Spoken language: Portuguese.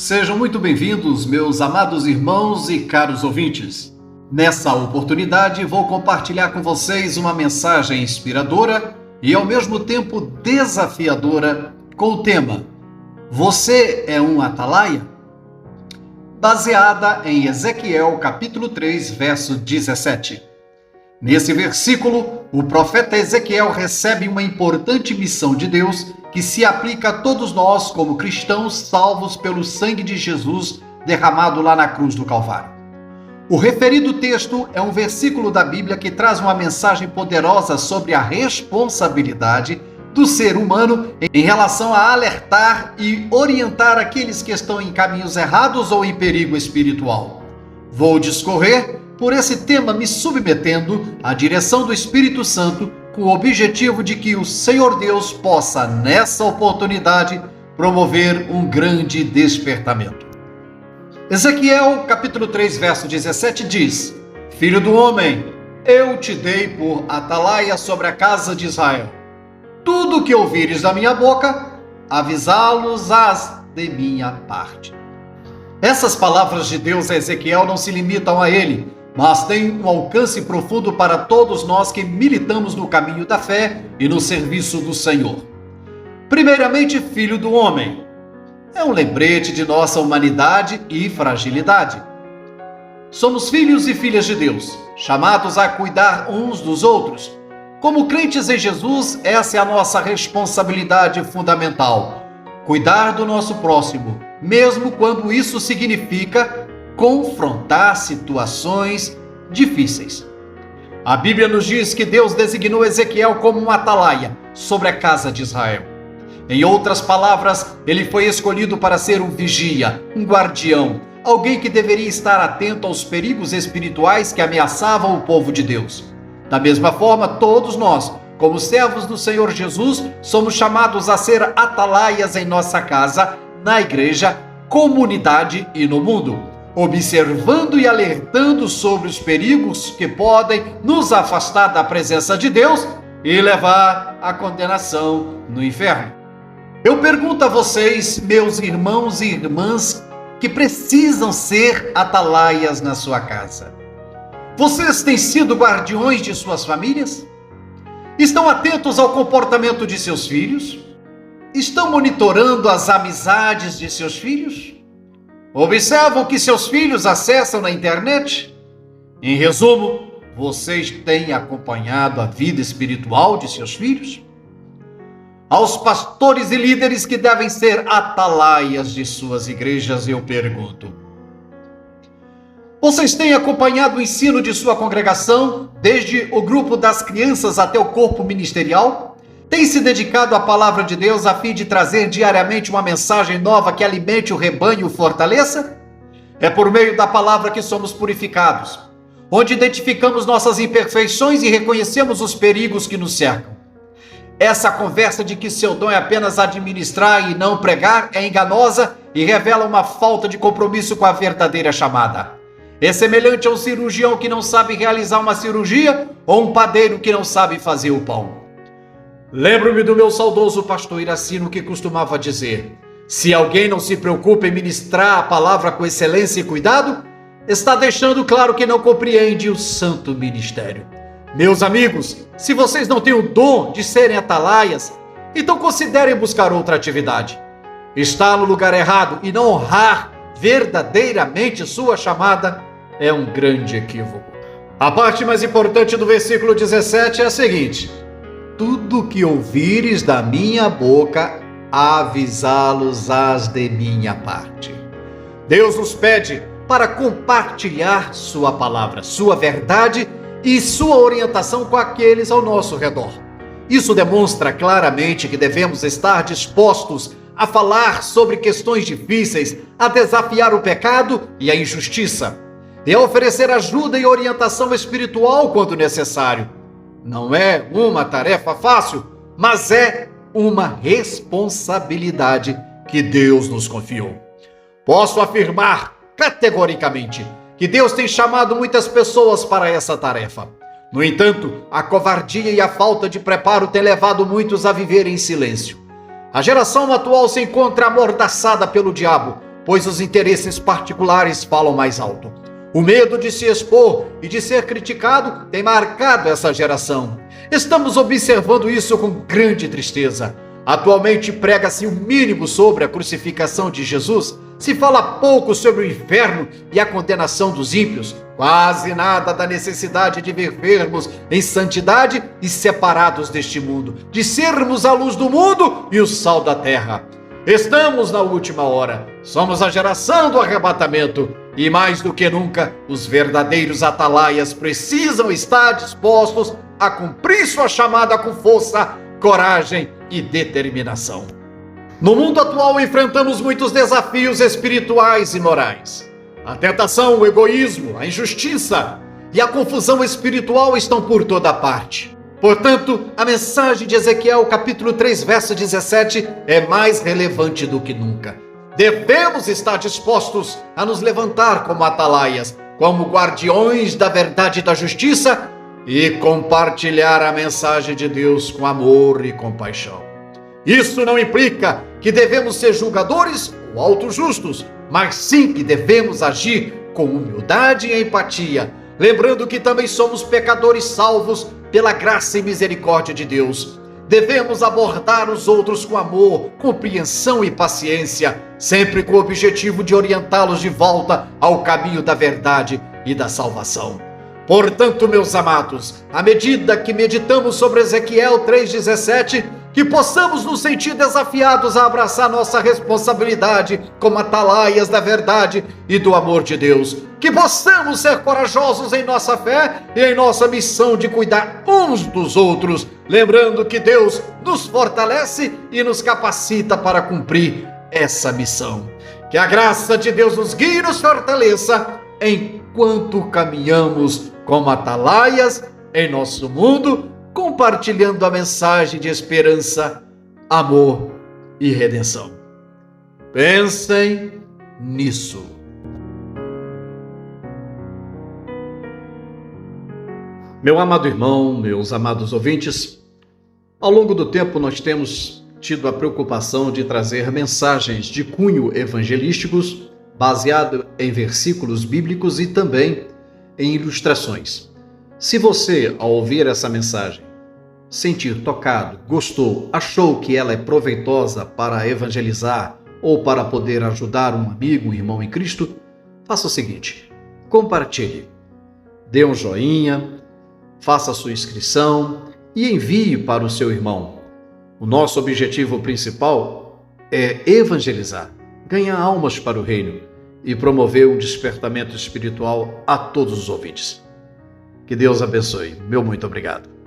Sejam muito bem-vindos, meus amados irmãos e caros ouvintes. Nessa oportunidade, vou compartilhar com vocês uma mensagem inspiradora e, ao mesmo tempo, desafiadora com o tema Você é um atalaia? Baseada em Ezequiel, capítulo 3, verso 17. Nesse versículo, o profeta Ezequiel recebe uma importante missão de Deus que se aplica a todos nós como cristãos salvos pelo sangue de Jesus derramado lá na cruz do Calvário. O referido texto é um versículo da Bíblia que traz uma mensagem poderosa sobre a responsabilidade do ser humano em relação a alertar e orientar aqueles que estão em caminhos errados ou em perigo espiritual. Vou discorrer por esse tema me submetendo à direção do Espírito Santo com o objetivo de que o Senhor Deus possa, nessa oportunidade, promover um grande despertamento. Ezequiel, capítulo 3, verso 17 diz: Filho do homem, eu te dei por atalaia sobre a casa de Israel. Tudo o que ouvires da minha boca, avisá-los-ás de minha parte. Essas palavras de Deus a Ezequiel não se limitam a ele, mas têm um alcance profundo para todos nós que militamos no caminho da fé e no serviço do Senhor. Primeiramente, filho do homem. É um lembrete de nossa humanidade e fragilidade. Somos filhos e filhas de Deus, chamados a cuidar uns dos outros. Como crentes em Jesus, essa é a nossa responsabilidade fundamental. Cuidar do nosso próximo, mesmo quando isso significa confrontar situações difíceis. A Bíblia nos diz que Deus designou Ezequiel como um atalaia sobre a casa de Israel. Em outras palavras, ele foi escolhido para ser um vigia, um guardião, alguém que deveria estar atento aos perigos espirituais que ameaçavam o povo de Deus. Da mesma forma, todos nós, como servos do Senhor Jesus, somos chamados a ser atalaias em nossa casa, na igreja, comunidade e no mundo, observando e alertando sobre os perigos que podem nos afastar da presença de Deus e levar à condenação no inferno. Eu pergunto a vocês, meus irmãos e irmãs, que precisam ser atalaias na sua casa. Vocês têm sido guardiões de suas famílias? Estão atentos ao comportamento de seus filhos? Estão monitorando as amizades de seus filhos? Observam o que seus filhos acessam na internet? Em resumo, vocês têm acompanhado a vida espiritual de seus filhos? Aos pastores e líderes que devem ser atalaias de suas igrejas, eu pergunto: vocês têm acompanhado o ensino de sua congregação, desde o grupo das crianças até o corpo ministerial? Tem se dedicado à palavra de Deus a fim de trazer diariamente uma mensagem nova que alimente o rebanho e o fortaleça? É por meio da palavra que somos purificados, onde identificamos nossas imperfeições e reconhecemos os perigos que nos cercam. Essa conversa de que seu dom é apenas administrar e não pregar é enganosa e revela uma falta de compromisso com a verdadeira chamada. É semelhante a um cirurgião que não sabe realizar uma cirurgia ou um padeiro que não sabe fazer o pão. Lembro-me do meu saudoso pastor Iracino, que costumava dizer: se alguém não se preocupa em ministrar a palavra com excelência e cuidado, está deixando claro que não compreende o santo ministério. Meus amigos, se vocês não têm o dom de serem atalaias, então considerem buscar outra atividade. Estar no lugar errado e não honrar verdadeiramente sua chamada é um grande equívoco. A parte mais importante do versículo 17 é a seguinte: tudo que ouvires da minha boca, avisá-los-ás de minha parte. Deus nos pede para compartilhar sua palavra, sua verdade e sua orientação com aqueles ao nosso redor. Isso demonstra claramente que devemos estar dispostos a falar sobre questões difíceis, a desafiar o pecado e a injustiça, e a oferecer ajuda e orientação espiritual quando necessário. Não é uma tarefa fácil, mas é uma responsabilidade que Deus nos confiou. Posso afirmar categoricamente que Deus tem chamado muitas pessoas para essa tarefa. No entanto, a covardia e a falta de preparo têm levado muitos a viver em silêncio. A geração atual se encontra amordaçada pelo diabo, pois os interesses particulares falam mais alto. O medo de se expor e de ser criticado tem marcado essa geração. Estamos observando isso com grande tristeza. Atualmente prega-se o mínimo sobre a crucificação de Jesus, se fala pouco sobre o inferno e a condenação dos ímpios, quase nada da necessidade de vivermos em santidade e separados deste mundo, de sermos a luz do mundo e o sal da terra. Estamos na última hora, somos a geração do arrebatamento e mais do que nunca, os verdadeiros atalaias precisam estar dispostos a cumprir sua chamada com força, coragem e determinação. No mundo atual enfrentamos muitos desafios espirituais e morais. A tentação, o egoísmo, a injustiça e a confusão espiritual estão por toda parte. Portanto, a mensagem de Ezequiel, capítulo 3, verso 17, é mais relevante do que nunca. Devemos estar dispostos a nos levantar como atalaias, como guardiões da verdade e da justiça e compartilhar a mensagem de Deus com amor e compaixão. Isso não implica que devemos ser julgadores ou autojustos, mas sim que devemos agir com humildade e empatia, lembrando que também somos pecadores salvos pela graça e misericórdia de Deus. Devemos abordar os outros com amor, compreensão e paciência, sempre com o objetivo de orientá-los de volta ao caminho da verdade e da salvação. Portanto, meus amados, à medida que meditamos sobre Ezequiel 3,17, que possamos nos sentir desafiados a abraçar nossa responsabilidade como atalaias da verdade e do amor de Deus. Que possamos ser corajosos em nossa fé e em nossa missão de cuidar uns dos outros, lembrando que Deus nos fortalece e nos capacita para cumprir essa missão. Que a graça de Deus nos guie e nos fortaleça enquanto caminhamos como atalaias em nosso mundo, compartilhando a mensagem de esperança, amor e redenção. Pensem nisso. Meu amado irmão, meus amados ouvintes, ao longo do tempo nós temos tido a preocupação de trazer mensagens de cunho evangelísticos, baseado em versículos bíblicos e também em ilustrações. Se você, ao ouvir essa mensagem, sentir tocado, gostou, achou que ela é proveitosa para evangelizar ou para poder ajudar um amigo, um irmão em Cristo, faça o seguinte: compartilhe, dê um joinha, faça a sua inscrição e envie para o seu irmão. O nosso objetivo principal é evangelizar, ganhar almas para o reino e promover um despertamento espiritual a todos os ouvintes. Que Deus abençoe. Meu muito obrigado.